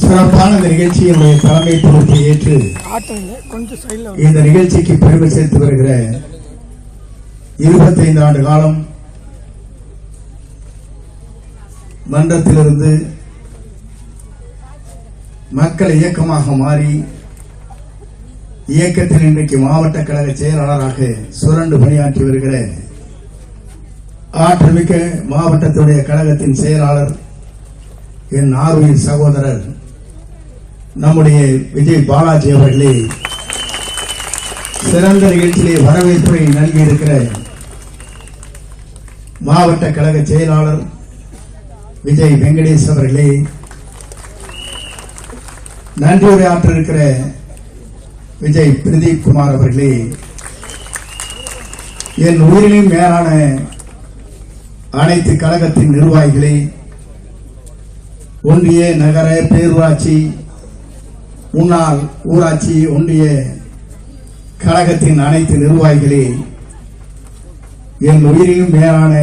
சிறப்பான இந்த நிகழ்ச்சியினுடைய தலைமை பொறுப்பை ஏற்று இந்த நிகழ்ச்சிக்கு பெருமை சேர்த்து வருகிற 25 ஆண்டு காலம் மன்றத்திலிருந்து மக்கள் இயக்கமாக மாறி இயக்கத்தில் இன்றைக்கு மாவட்ட கழக செயலாளராக சுரண்டு பணியாற்றி வருகிற ஆற்றமிக்க மாவட்டத்துடைய கழகத்தின் செயலாளர் என் ஆர்வயின் சகோதரர் நம்முடைய விஜய் பாலாஜி அவர்களே, சிறந்த நிகழ்ச்சியிலே வரவேற்பை நல்கியிருக்கிற மாவட்ட கழக செயலாளர் விஜய் வெங்கடேஷ் அவர்களே, நன்றி உரையாற்ற இருக்கிற விஜய் பிரதீப் குமார் அவர்களே, என் உயிரினும் மேலான அனைத்து கழகத்தின் நிர்வாகிகளே, ஒன்றிய நகர பேரூராட்சி முன்னாள் ஊராட்சி ஒன்றிய கழகத்தின் அனைத்து நிர்வாகிகளே, என் உயிரிலும் மேலான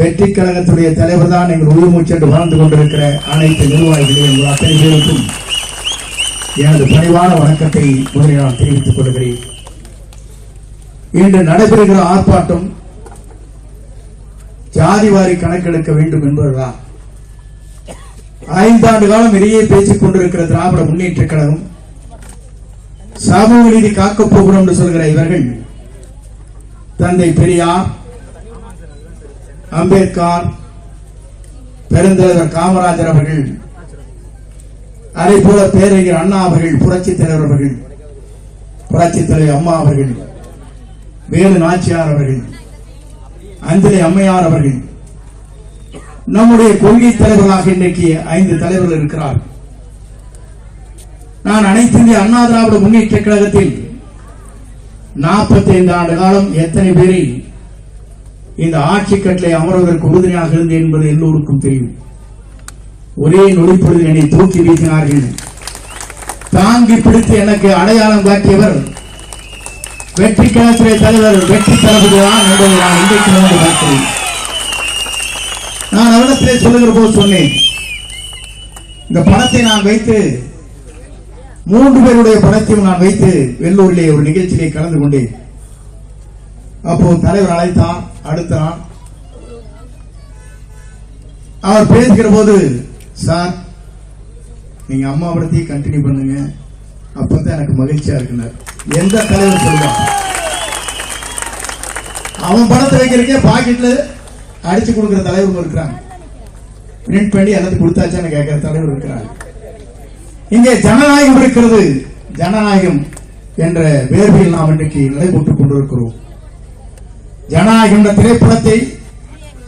வெற்றி கழகத்துடைய தலைவர் தான் எங்கள் உயிர் மூச்சென்று வாழ்ந்து கொண்டிருக்கிற அனைத்து நிர்வாகிகளே, எங்கள் அத்தனை பேருக்கும் எனது பணிவான வணக்கத்தை முதலில் நான் தெரிவித்துக் கொள்கிறேன். இன்று நடைபெறுகிற ஆர்ப்பாட்டம் ஜாதிவாரி கணக்கெடுக்க வேண்டும் என்பதுதான். 5 ஆண்டு காலம் இடையே பேசிக் கொண்டிருக்கிற திராவிட முன்னேற்ற கழகம் சமூக நீதி காக்கப் போகிறோம் என்று சொல்கிற இவர்கள் தந்தை பெரியார், அம்பேத்கர், பெருந்தலைவர் காமராஜர் அவர்கள், அதே போல பேரறிஞர் அண்ணா அவர்கள், புரட்சித் தலைவர் அவர்கள், புரட்சித் தலைவர் அம்மா அவர்கள், வேலு நாச்சியார் அவர்கள், அஞ்சலி அம்மையார் அவர்கள், நம்முடைய கொள்கை தலைவர்களாக இன்றைக்கு 5 தலைவர்கள் இருக்கிறார். நான் அனைத்து இந்திய அண்ணா திராவிட முன்னேற்ற கழகத்தில் 45 ஆண்டு காலம் எத்தனை பேரை இந்த ஆட்சி கட்டளை அமர்வதற்கு உறுதுணையாக இருந்தது என்பது எல்லோருக்கும் தெரியும். ஒரே நொடிப்பொழுது என்னை தூக்கி வீசினார்கள். தாங்கி பிடித்து எனக்கு அடையாளம் காட்டியவர் வெற்றி கழகத்துறை தலைவர் வெற்றி தளபதி தான் என்பதை நான் இன்றைக்கு பார்க்கிறேன். நான் அவரிடத்திலே சொல்லுகிற போது சொன்னேன், இந்த பணத்தை நான் வைத்து 3 பேருடைய பணத்தையும் நான் வைத்து வெள்ளூரிலே ஒரு நிகழ்ச்சியிலே கலந்து கொண்டேன். அப்போ தலைவர் அழைத்தார். அடுத்த நாள் அவர் பேசுகிற போது, சார் நீங்க அம்மா படத்தையே கண்டினியூ பண்ணுங்க, அப்பதான் எனக்கு மகிழ்ச்சியா இருக்குனார். எந்த தலைவர் சொல்லுவான்? அவன் படத்தை வைக்கிறக்கே பாக்கெட்ல அடிச்சு கொடுக்கிற தலைவர்கள் இருக்கிறாங்க. பிரிண்ட் பண்ணி எல்லாத்தையும் கொடுத்தாச்சான்னு கேட்கிற தலைவர் இருக்கிறாங்க. இங்கே ஜனநாயகம் இருக்கிறது. ஜனநாயகம் என்ற வேர்வையில் நாம் இன்றைக்கு நடைபெற்றுக் கொண்டிருக்கிறோம். ஜனநாயகம் என்ற திரைப்படத்தை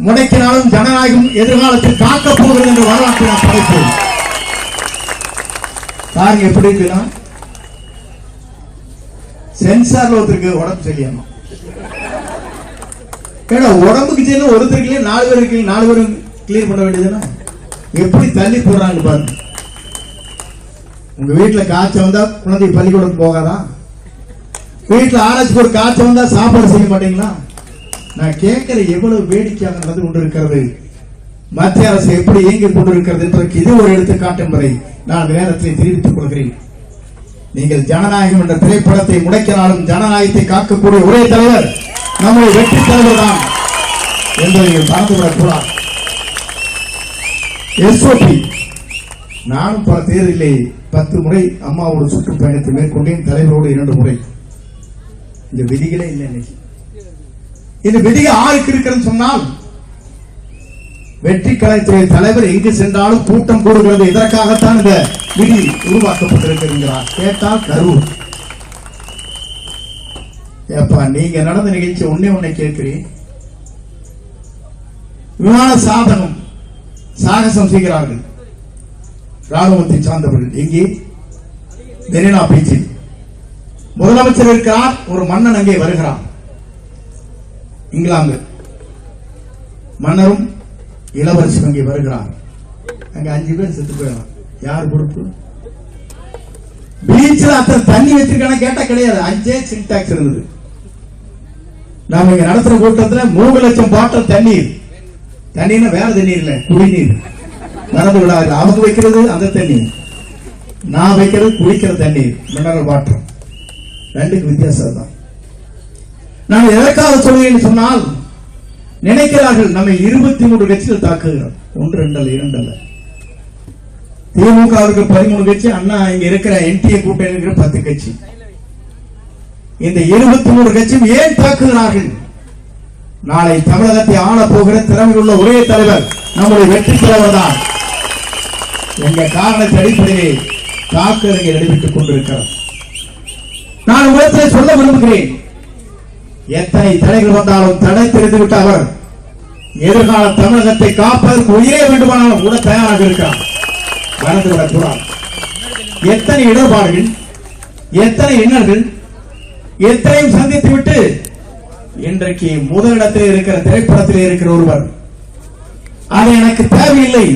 முடக்கினாலும் ஜனநாயகம் எதிர்காலத்தில் காக்கப் போகிறது என்ற வரலாற்றை நாம் படைப்போம். பாருங்க எப்படி இருக்குன்னா, சென்சார்ல ஒருத்தருக்கு உடம்பு சரியாமா, உடம்புக்கு செய்யணும் ஒருத்தருக்கு 4 பேருக்கு 4 பேரும் கிளியர் பண்ண வேண்டியதுன்னா எப்படி தள்ளி போடுறாங்க பாருங்க. உங்க வீட்டுல காய்ச்சல் வந்தா குழந்தை பள்ளிக்கூடம் போகாதா? வீட்டுல ஆராய்ச்சிக்கு ஒரு காய்ச்சல் வந்தா சாப்பாடு செய்ய மாட்டீங்களா? நான் கேட்கிற எவ்வளவு வேடிக்கையாக நடந்து கொண்டிருக்கிறது, மத்திய அரசு எப்படி இயங்கிக் கொண்டிருக்கிறது என்பதற்கு இது ஒரு எடுத்துக்காட்டு என்பதை நான் நேரத்தில் தெரிவித்துக் கொள்கிறேன். நீங்கள் ஜனநாயகம் என்ற திரைப்படத்தை முடக்கினாலும் ஜனநாயகத்தை காக்கக்கூடிய ஒரே தலைவர் நம்முடைய வெற்றி தலைவர் தான் என்பதை நீங்கள் மறந்துவிடக்கூடாது. எஸ்ஓபி நானும் பல தேர்தலிலே 10 முறை அம்மாவோட சுற்றுப்பயணத்தை மேற்கொண்டேன், தலைவரோடு 2 முறை. இந்த விதிகளே இல்லை. இன்னைக்கு இந்த விதிகள் யாருக்கு இருக்கிறது சொன்னால், வெற்றி கலைத்துறை தலைவர் எங்கு சென்றாலும் கூட்டம் கூடுகிறது. இதற்காகத்தான் இந்த விதி உருவாக்கப்பட்டிருக்கிறார். கேட்டால் கரூர். ஏப்பா நீங்க நடந்த நிகழ்ச்சி ஒன்னே கேட்கிறேன். விமான சாகசம் செய்கிறார்கள் ராணுவத்தை சார்ந்தவர்கள். எங்கே? மெரினா பீச்சில் முதலமைச்சர் இருக்கிறார். ஒரு மன்னன் அங்கே வருகிறார். இங்கிலாந்து மன்னரும் இளவரசர் அங்கே வருகிறார். அங்க 5 பேர் செத்து போயிடலாம். யார் பொறுப்பு? பீச்சில் அத்தனை தண்ணி வச்சிருக்கான கேட்டா கிடையாது. 5 சின்டாக்ஸ் இருந்தது. நாம இங்க நடத்துற கூட்டத்தில் 3 லட்சம் பாட்டில் தண்ணீர். தண்ணீர் வேற தண்ணீர் இல்ல, குடிநீர். மறந்து விடாது. அவங்க வைக்கிறது அந்த தண்ணீர், நான் வைக்கிறது குடிக்கிற தண்ணீர், மினரல் வாட்டர். ரெண்டுக்கு வித்தியாசம் தான். நான் எதற்காக சொல்கிறேன் சொன்னால், நினைக்கிறார்கள் நம்ம 23 கட்சிகள் தாக்குகிறோம். 1 2 அல்ல 2 அல்ல. திமுகவுக்கு 13 கட்சி, அண்ணா இங்க இருக்கிற என்டிஏ கூட்டணி இருக்கிற 10 கட்சி. இந்த 23 கட்சியும் ஏன் தாக்குகிறார்கள்? நாளை தமிழகத்தை ஆள போகிற திறமையுள்ள ஒரே தலைவர் நம்முடைய வெற்றி தலைவர் தான். என்ற காரணத்தை அடிப்படையிலே தாக்குதலை நடைபெற்றுக் கொண்டிருக்கிறார். நான் உலகத்தை சொல்ல விரும்புகிறேன், எத்தனை தடைகள் வந்தாலும் தடை தெரிந்துவிட்ட அவர் எதிர்கால தமிழகத்தை காப்பதற்கு உயிரே வேண்டுமானாலும் கூட தயாராக இருக்கிறார். மறந்துவிடக்கூடாது. எத்தனை இடர்பாடுகள், எத்தனை இன்னல்கள், எத்தனையும் சந்தித்துவிட்டு இன்றைக்கு முதலிடத்தில் இருக்கிற திரைப்படத்தில் இருக்கிற ஒருவர், அது எனக்கு தேவையில்லை,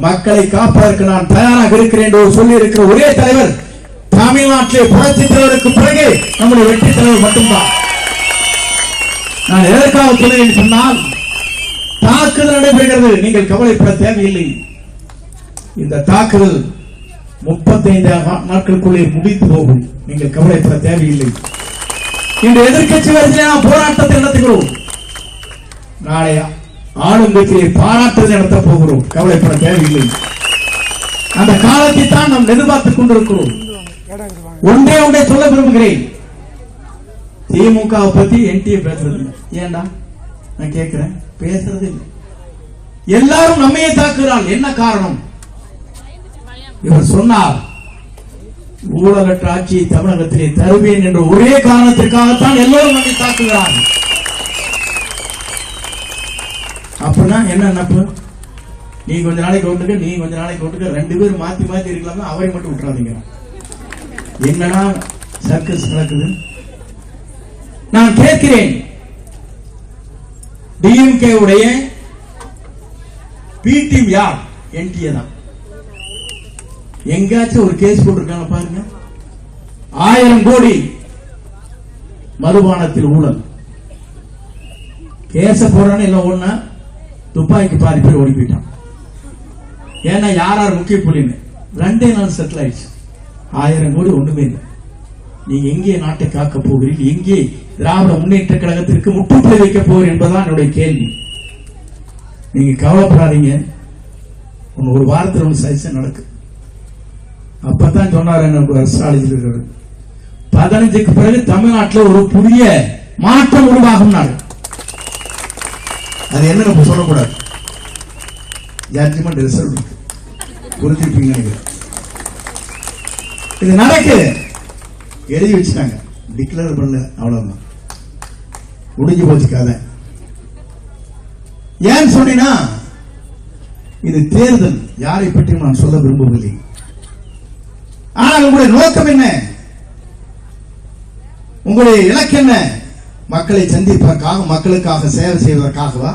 மக்களை காப்பதற்கு நான் தயாராக இருக்கிறேன் என்று சொல்லி இருக்கிற ஒரே தலைவர் தமிழ்நாட்டிலே புரட்சி தலைவருக்கு பிறகு நம்முடைய வெற்றி தலைவர் மட்டும்தான். நான் எதற்காக சொல்லுகிறேன் சொன்னால், தாக்குதல் நடைபெறுகிறது, நீங்கள் கவலைப்பட தேவையில்லை. இந்த தாக்குதல் 35 நாட்களுக்குள்ளே முடித்து போகும், நீங்கள் கவலைப்பட தேவையில்லை. இந்த எதிர்கட்சி வரிசையான போராட்டத்தை நடத்துகிறோம். நாளை ஆளும் கட்சியை பாராட்டுதல் நடத்த போகிறோம், கவலைப்பட தேவையில்லை. அந்த காலத்தை தான் நாம் எதிர்பார்த்துக் கொண்டிருக்கிறோம். ஒன்றே சொல்ல விரும்புகிறேன், திமுக பத்தி என்டிஏ பேசுறது இல்லை. ஏண்டா நான் கேட்கிறேன், பேசுறது இல்லை. எல்லாரும் நம்மையே தாக்குகிறாள். என்ன காரணம்? இவர் சொன்னார், ஊழலற்ற ஆட்சியை தமிழகத்திலே தருவேன் என்ற ஒரே காரணத்திற்காகத்தான் எல்லோரும் நம்மை தாக்குகிறார்கள். அப்படின்னா என்ன நப்பு? நீ கொஞ்ச நாளைக்கு ஓட்டுக்க, நீ கொஞ்ச நாளைக்கு ஓட்டுக்க, 2 பேரும் மாத்தி மாத்தி இருக்கலாமா, அவரை மட்டும் விட்டுறாதீங்க. என்னன்னா சர்க்கஸ் நடக்குது. நான் கேட்கிறேன், டிஎம்கே உடைய பி டீம் யார்? என்டிஏ தான். எங்காச்சும் ஒரு கேஸ் போட்டிருக்காங்க பாருங்க. 1000 கோடி மதுபானத்தில் ஊழல் கேச போறான்னு எல்லாம் ஒண்ணா துப்பாக்கி பாதி பேர் ஓடி போயிட்டான். ஏன்னா யார் முக்கிய புள்ளின்னு 2 நாள் செட்டில் ஆயிடுச்சு. 1000 கோடி ஒண்ணுமே இல்லை. நீங்க எங்கே நாட்டை காக்க போகிறீர்கள்? எங்கே திராவிட முன்னேற்ற கழகத்திற்கு முற்றுப்புள்ளி வைக்க போகிறீர்கள் என்பதுதான் என்னுடைய கேள்வி. நீங்க கவலைப்படாதீங்க, ஒரு வாரத்தில் ஒன்று சஜஷன் நடக்கு. அப்பதான் சொன்னார் ஸ்ட்ராட்டஜி 15க்கு பிறகு தமிழ்நாட்டில் ஒரு புதிய மாற்றம் உருவாகும் நாள். அது என்ன சொல்லக்கூடாது, ஜட்ஜ்மெண்ட் ரிசல்ட் புரிஞ்சுப்பீங்க. இது நடக்குது, எழுதி வச்சுட்டாங்க, டிக்ளேர் பண்ணல, அவ்வளவுதான், முடிஞ்சு போச்சு கதை. ஏன் சொன்னா, இது தேர்தல், யாரை பற்றியும் நான் சொல்ல விரும்பவில்லை. ஆனால் உங்களுடைய நோக்கம் என்ன? உங்களுடைய இலக்கு என்ன? மக்களை சந்திப்பதற்காக, மக்களுக்காக சேவை செய்வதற்காகவா?